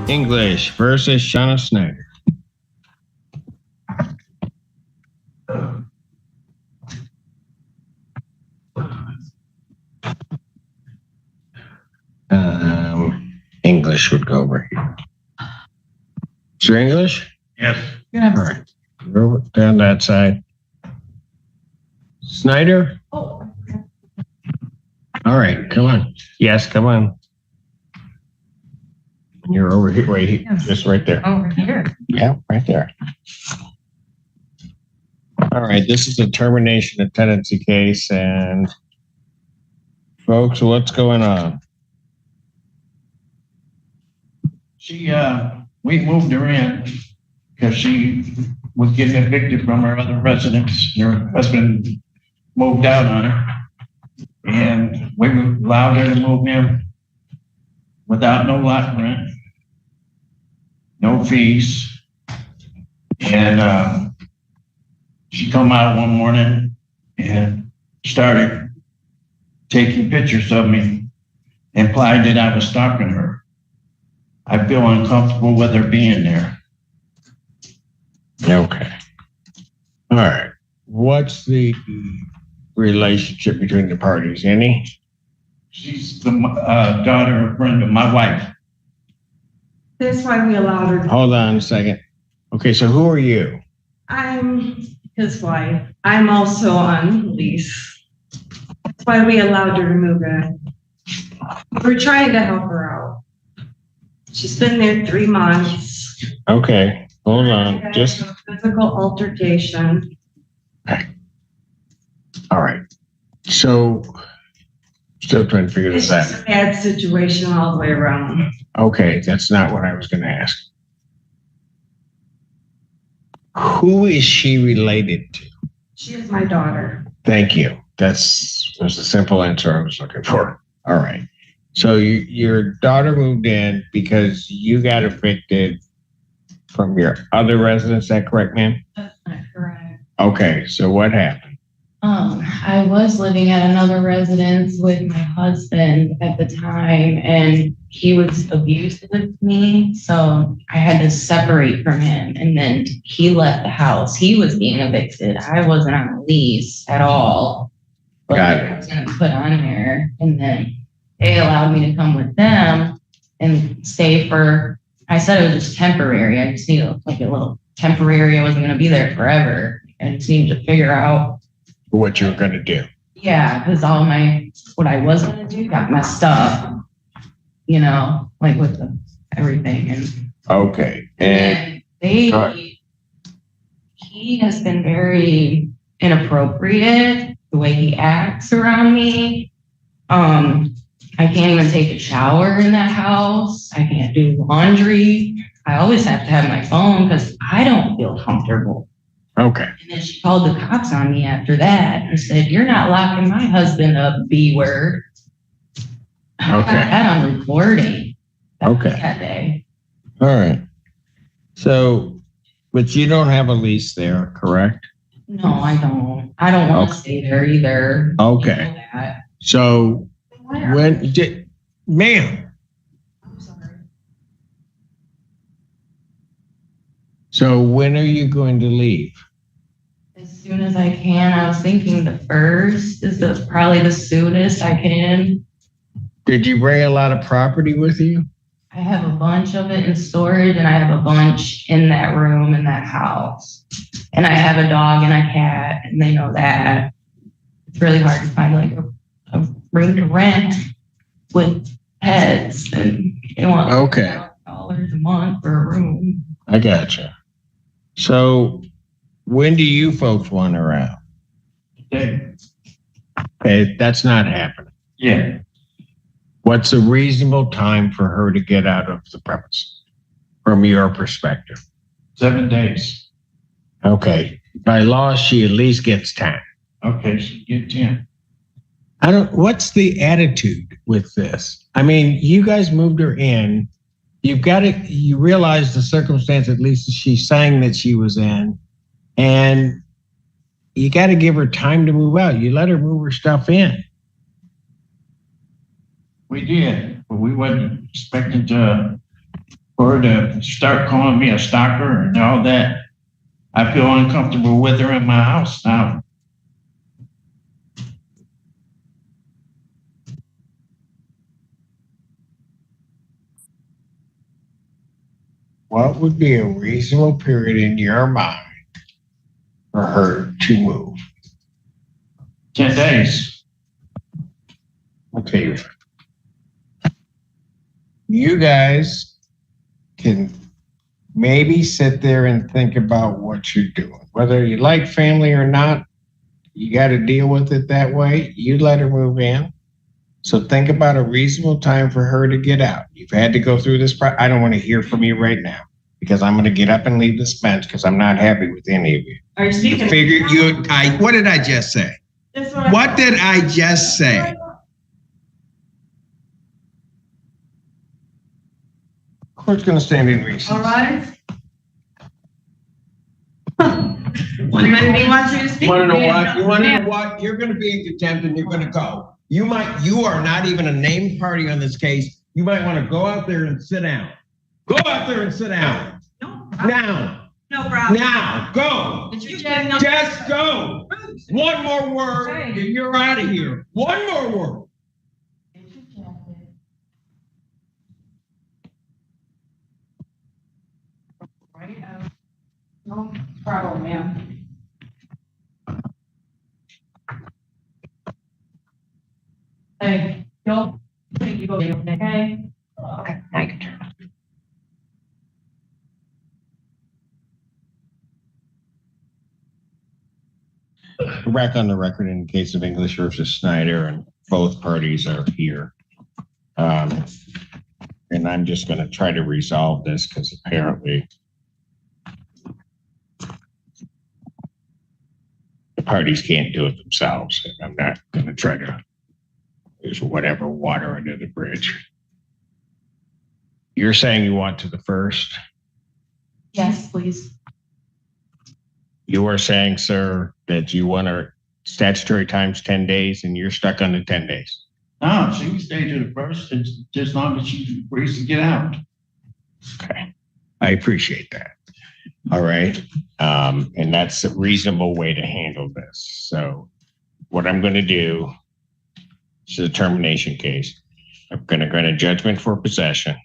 English versus Shauna Snyder. English would go over here. Is there English? Yes. Yeah. All right. Go down that side. Snyder? Oh. All right, come on. Yes, come on. You're over here, right, Yes. just right there. Over here. Yeah, right there. All right, this is a termination of tenancy case, and folks, what's going on? We moved her in because she was getting evicted from her other residence. Her husband moved out on her, and we allowed her to move in without no lot rent, no fees. And she come out one morning and started taking pictures of me, implied that I was stalking her. I feel uncomfortable with her being there. Okay. All right. What's the relationship between the parties? Any? She's the daughter or friend of my wife. That's why we allowed her. Hold on a second. Okay, so who are you? I'm his wife. I'm also on lease. That's why we allowed her to move in. We're trying to help her out. She's been there 3 months. Okay, hold on. Just a physical altercation. all right. So still trying to figure It's this just out. a bad situation all the way around. Okay, that's not what I was going to ask. Who is she related to? She is my daughter. Thank you. Was a simple answer I was looking for. All right. So your daughter moved in because you got evicted from your other residence. Is that correct, ma'am? That's not correct. Okay. So what happened? I was living at another residence with my husband at the time, and he was abusive with me. So I had to separate from him, and then he left the house. He was being evicted. I wasn't on a lease at all. But Got it. I was going to put on there, and then they allowed me to come with them and stay for, I said it was just temporary. I just needed like a little temporary. I wasn't going to be there forever. I just needed to figure out What you were going to do? yeah, because what I was going to do got messed up, like with everything. And Okay. And he has been very inappropriate, the way he acts around me. I can't even take a shower in that house. I can't do laundry. I always have to have my phone because I don't feel comfortable. okay. And then she called the cops on me after that and said, "You're not locking my husband up, B word." I got that on recording. That day. All right. So, but you don't have a lease there, correct? No, I don't. I don't want to stay there either. Okay. You know that. So ma'am. I'm sorry. So when are you going to leave? As soon as I can. I was thinking the first is probably the soonest I can. Did you bring a lot of property with you? I have a bunch of it in storage, and I have a bunch in that room in that house. And I have a dog and a cat, and they know that. It's really hard to find like a room to rent with pets, and they want $1,000 a month for a room. I gotcha. So when do you folks want her out? Today. Okay, that's not happening. Yeah. What's a reasonable time for her to get out of the premise from your perspective? 7 days. Okay. By law, she at least gets 10. Okay, she get 10. What's the attitude with this? I mean, you guys moved her in. You realize the circumstance, at least she's saying that she was in, and you got to give her time to move out. You let her move her stuff in. We did, but we wasn't expecting to for her to start calling me a stalker and all that. I feel uncomfortable with her in my house now. What would be a reasonable period in your mind for her to move? 10 days. Okay. You guys can maybe sit there and think about what you're doing. Whether you like family or not, you got to deal with it that way. You let her move in. So think about a reasonable time for her to get out. You've had to go through this. I don't want to hear from you right now because I'm going to get up and leave this bench because I'm not happy with any of you. Are you speaking? What did I just say? What did I just say? Court's going to stand in recess. All right. One minute he wants you to speak. You want to know what? You want to know what? You're going to be in contempt and you're going to go. You are not even a named party on this case. You might want to go out there and sit down. Go out there and sit down. No. Now. No problem. Now. Go. Just go. One more word and you're out of here. One more word. No problem, ma'am. Hey, y'all, you go, okay? Okay, now you can turn off. We're back on the record in the case of English versus Snyder, and both parties are here. And I'm just going to try to resolve this because apparently the parties can't do it themselves. And I'm not going to try to use whatever water under the bridge. You're saying you want to the first? Yes, please. You are saying, sir, that you want our statutory times 10 days and you're stuck on the 10 days. No, she can stay to the first just as long as she agrees to get out. Okay. I appreciate that. All right. And that's a reasonable way to handle this. So what I'm going to do is a termination case. I'm going to grant a judgment for possession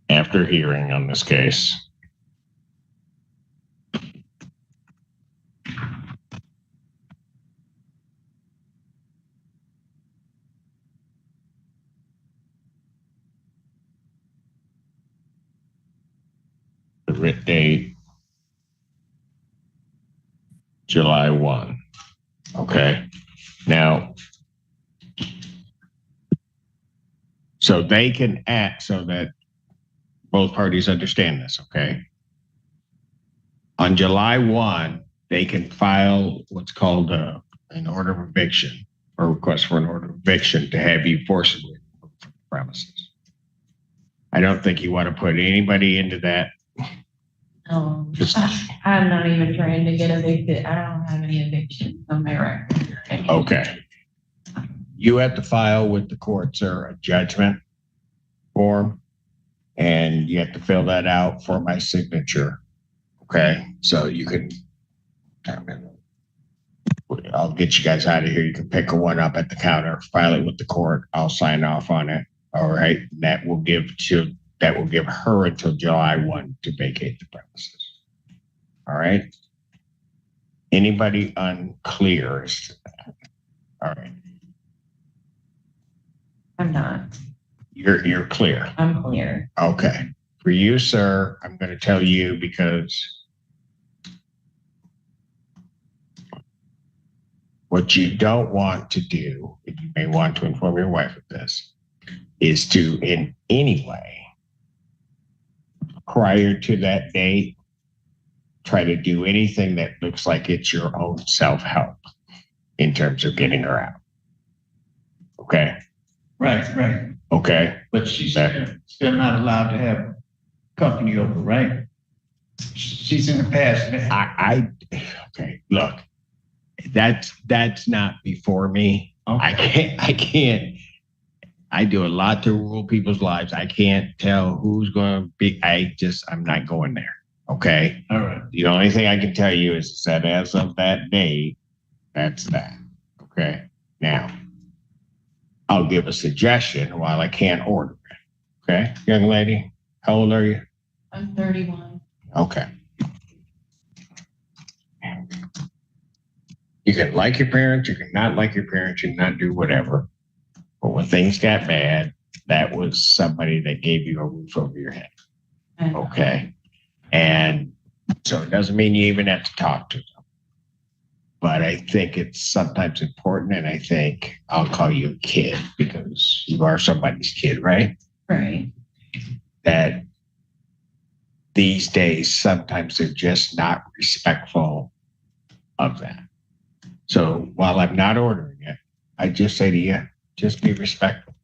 after hearing on this case. The writ date, July 1. Okay. Now, so they can act so that both parties understand this, okay? On July 1, they can file what's called an order of eviction or request for an order of eviction to have you forcibly removed from the premises. I don't think you want to put anybody into that. No, I'm not even trying to get evicted. I don't have any evictions on my record. Okay. You have to file with the court, sir, a judgment form, and you have to fill that out for my signature. Okay. So you can, I'll get you guys out of here. You can pick one up at the counter, file it with the court. I'll sign off on it. All right. That will give her until July 1 to vacate the premises. All right. Anybody unclear as to that? All right. I'm not. You're clear. I'm clear. Okay. For you, sir, I'm going to tell you because what you don't want to do, and you may want to inform your wife of this, is to in any way prior to that date try to do anything that looks like it's your own self-help in terms of getting her out. Okay. Right. Okay. But she's still not allowed to have company over, right? She's in the past. Okay. Look, that's not before me. Okay. I do a lot to rule people's lives. I can't tell who's going to be, I'm not going there. Okay. All right. The only thing I can tell you is that as of that day, that's that. Okay. Now, I'll give a suggestion while I can't order it. Okay. Young lady, how old are you? I'm 31. Okay. You can like your parents, you can not like your parents, you can not do whatever. But when things got bad, that was somebody that gave you a roof over your head. Okay. And so it doesn't mean you even have to talk to them. But I think it's sometimes important, and I think I'll call you a kid because you are somebody's kid, right? Right. That these days, sometimes they're just not respectful of that. So while I'm not ordering it, I just say to you, just be respectful.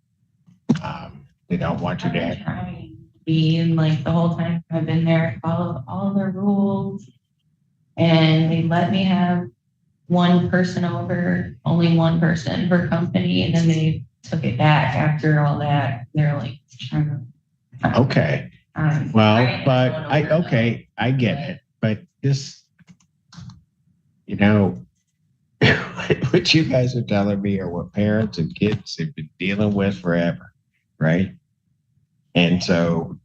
They don't want you to have. Trying to be, and like the whole time I've been there, I followed all the rules, and they let me have one person over, only one person per company, and then they took it back after all that. They're like trying to. Okay. Well, but I get it. But this, you know, what you guys are telling me are what parents and kids have been dealing with forever, right? And so,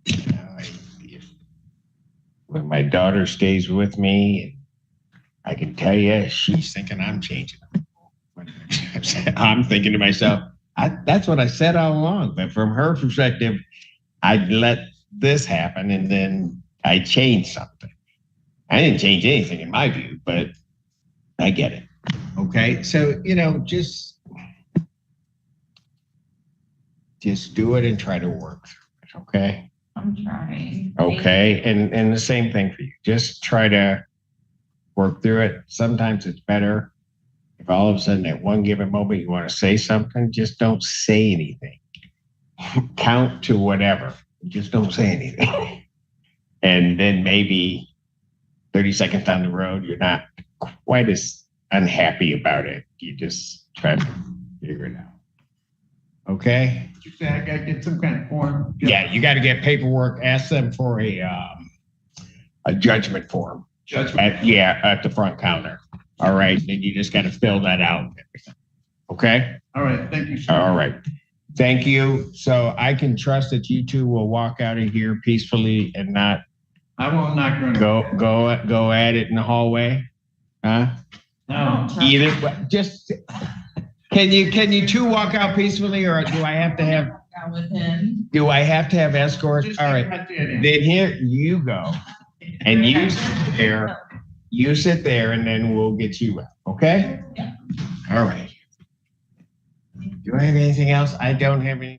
you know, when my daughter stays with me, I can tell you she's thinking I'm changing. I'm thinking to myself, that's what I said all along. But from her perspective, I'd let this happen and then I changed something. I didn't change anything in my view, but I get it. Okay. So, you know, just do it and try to work through it. Okay. I'm trying. Okay. And the same thing for you. Just try to work through it. Sometimes it's better if all of a sudden at one given moment you want to say something, just don't say anything. Count to whatever. Just don't say anything. And then maybe 30 seconds down the road, you're not quite as unhappy about it. You just try to figure it out. Okay? You say I got to get some kind of form? Yeah, you got to get paperwork. Ask them for a judgment form. Judgment? At the front counter. All right. Then you just got to fill that out. Okay? All right. Thank you, sir. All right. Thank you. So I can trust that you two will walk out of here peacefully and not I will not go at it in the hallway. Huh? No. Either just can you two walk out peacefully, or do I have to have With him. escorts? Just All right. Then here you go. And you sit there and then we'll get you out. Okay? Yeah. All right. Do I have anything else? I don't have any.